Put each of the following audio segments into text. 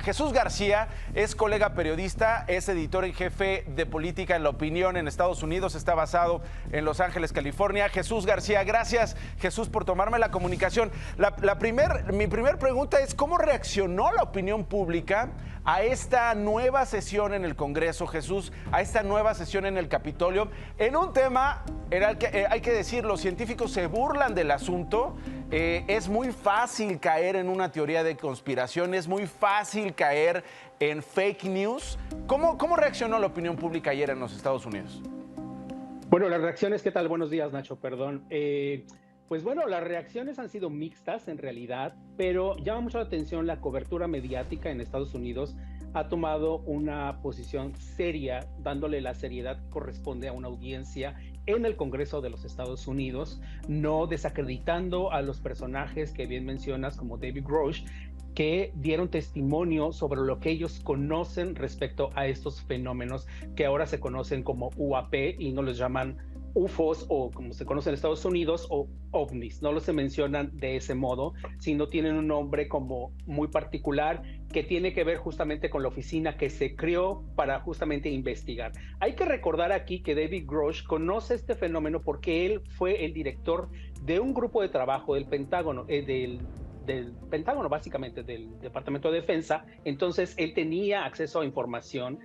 Jesús García es colega periodista, es editor en jefe de política en La Opinión en Estados Unidos, está basado en Los Ángeles, California. Jesús García, gracias Jesús por tomarme la comunicación. Mi primer pregunta es, ¿cómo reaccionó la opinión pública a esta nueva sesión en el Congreso, Jesús, a esta nueva sesión en el Capitolio, en un tema en el que, hay que decir, los científicos se burlan del asunto? Es muy fácil caer en una teoría de conspiración, es muy fácil caer en fake news. ¿Cómo reaccionó la opinión pública ayer en los Estados Unidos? Bueno, las reacciones, ¿qué tal? Buenos días, Nacho, perdón. Pues bueno, las reacciones han sido mixtas en realidad, pero llama mucho la atención la cobertura mediática en Estados Unidos. Ha tomado una posición seria, dándole la seriedad que corresponde a una audiencia en el Congreso de los Estados Unidos, no desacreditando a los personajes que bien mencionas, como David Grush, que dieron testimonio sobre lo que ellos conocen respecto a estos fenómenos que ahora se conocen como UAP y no les llaman UFOs o como se conoce en Estados Unidos o ovnis. No los se mencionan de ese modo, sino tienen un nombre como muy particular que tiene que ver justamente con la oficina que se creó para justamente investigar. Hay que recordar aquí que David Grush conoce este fenómeno porque él fue el director de un grupo de trabajo del Pentágono, del Pentágono, básicamente del Departamento de Defensa. Entonces él tenía acceso a información,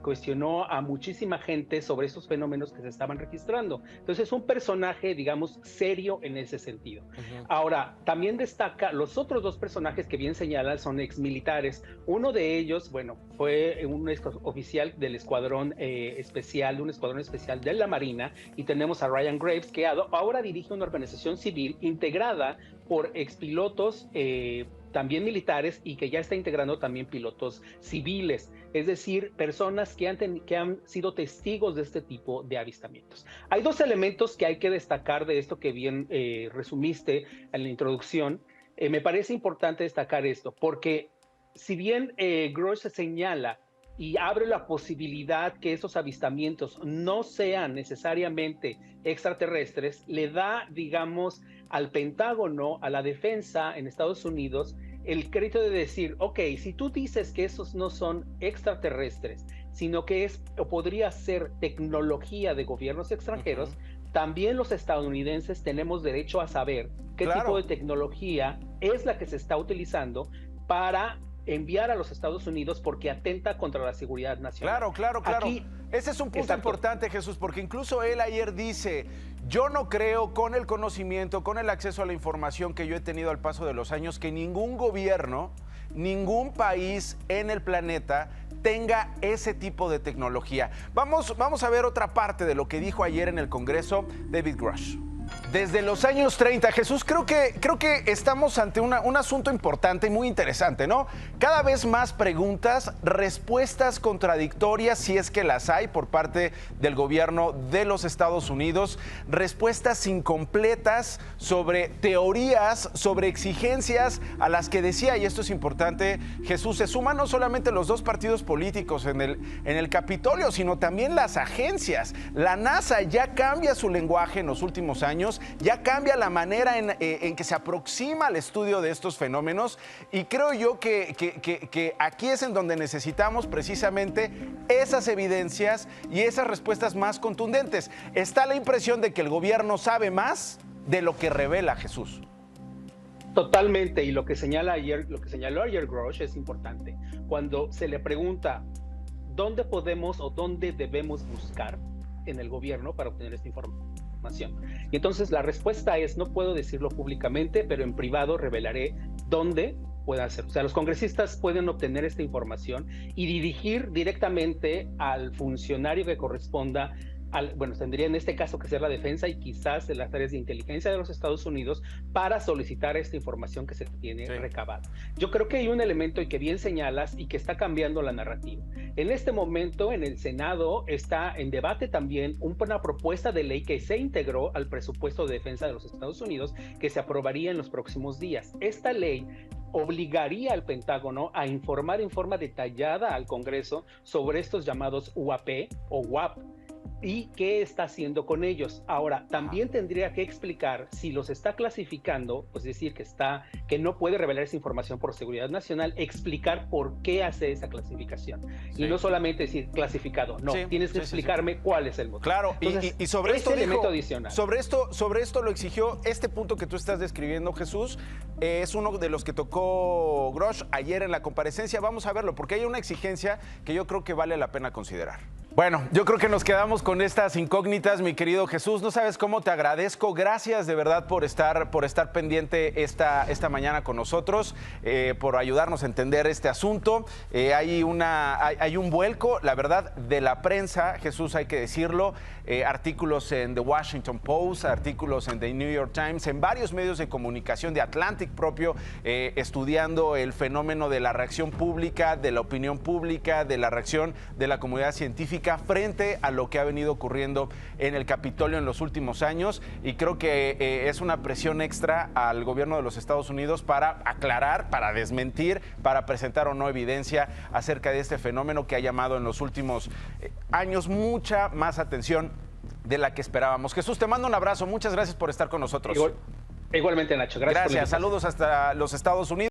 cuestionó a muchísima gente sobre esos fenómenos que se estaban registrando. Entonces es un personaje, digamos, serio en ese sentido. Ahora, también destaca los otros dos personajes que bien señalan, son exmilitares. Uno de ellos, bueno, fue un oficial del escuadrón especial, de un escuadrón especial de la Marina, y tenemos a Ryan Graves, que ahora dirige una organización civil integrada por expilotos también militares y que ya está integrando también pilotos civiles, es decir, personas que han sido testigos de este tipo de avistamientos. Hay dos elementos que hay que destacar de esto que bien resumiste en la introducción. Me parece importante destacar esto, porque si bien Grush se señala y abre la posibilidad que esos avistamientos no sean necesariamente extraterrestres, le da, digamos, al Pentágono, a la defensa en Estados Unidos, el crédito de decir, ok, si tú dices que esos no son extraterrestres, sino que es o podría ser tecnología de gobiernos extranjeros, también los estadounidenses tenemos derecho a saber qué tipo de tecnología es la que se está utilizando para enviar a los Estados Unidos, porque atenta contra la seguridad nacional. Claro. Aquí, ese es un punto importante, Jesús, porque incluso él ayer dice, yo no creo, con el conocimiento, con el acceso a la información que yo he tenido al paso de los años, que ningún gobierno, ningún país en el planeta tenga ese tipo de tecnología. Vamos a ver otra parte de lo que dijo ayer en el Congreso David Grush. Desde los años 30, Jesús, creo que estamos ante un asunto importante y muy interesante, ¿no? Cada vez más preguntas, respuestas contradictorias, si es que las hay, por parte del gobierno de los Estados Unidos, respuestas incompletas sobre teorías, sobre exigencias a las que decía, y esto es importante, Jesús, se suman no solamente los dos partidos políticos en el Capitolio, sino también las agencias. La NASA ya cambia su lenguaje en los últimos años, ya cambia la manera en que se aproxima al estudio de estos fenómenos, y creo yo que aquí es en donde necesitamos precisamente esas evidencias y esas respuestas más contundentes. Está la impresión de que el gobierno sabe más de lo que revela, Jesús. Totalmente, y lo que señaló ayer Grush es importante. Cuando se le pregunta dónde podemos o dónde debemos buscar en el gobierno para obtener esta información. Y entonces la respuesta es, no puedo decirlo públicamente, pero en privado revelaré dónde pueda hacer. O sea, los congresistas pueden obtener esta información y dirigir directamente al funcionario que corresponda. Bueno, tendría en este caso que ser la defensa y quizás de las áreas de inteligencia de los Estados Unidos para solicitar esta información que se tiene recabada. Yo creo que hay un elemento y que bien señalas y que está cambiando la narrativa. En este momento en el Senado está en debate también una propuesta de ley que se integró al presupuesto de defensa de los Estados Unidos, que se aprobaría en los próximos días. Esta ley obligaría al Pentágono a informar en forma detallada al Congreso sobre estos llamados UAP o WAP. y qué está haciendo con ellos. Ahora, también tendría que explicar si los está clasificando, pues decir que no puede revelar esa información por seguridad nacional, explicar por qué hace esa clasificación. Sí. Y no solamente decir clasificado, no, tienes que explicarme cuál es el motivo. Claro, entonces, y sobre esto elemento adicional. Sobre esto lo exigió este punto que tú estás describiendo, Jesús, es uno de los que tocó Grosh ayer en la comparecencia. Vamos a verlo, porque hay una exigencia que yo creo que vale la pena considerar. Bueno, yo creo que nos quedamos con estas incógnitas, mi querido Jesús. No sabes cómo te agradezco. Gracias de verdad por estar pendiente esta mañana con nosotros, por ayudarnos a entender este asunto. Hay un vuelco, la verdad, de la prensa, Jesús, hay que decirlo. Artículos en The Washington Post, artículos en The New York Times, en varios medios de comunicación, de Atlantic propio, estudiando el fenómeno de la reacción pública, de la opinión pública, de la reacción de la comunidad científica frente a lo que ha venido ocurriendo en el Capitolio en los últimos años, y creo que es una presión extra al gobierno de los Estados Unidos para aclarar, para desmentir, para presentar o no evidencia acerca de este fenómeno que ha llamado en los últimos años mucha más atención de la que esperábamos. Jesús, te mando un abrazo, muchas gracias por estar con nosotros. Igualmente, Nacho, gracias. Saludos hasta los Estados Unidos.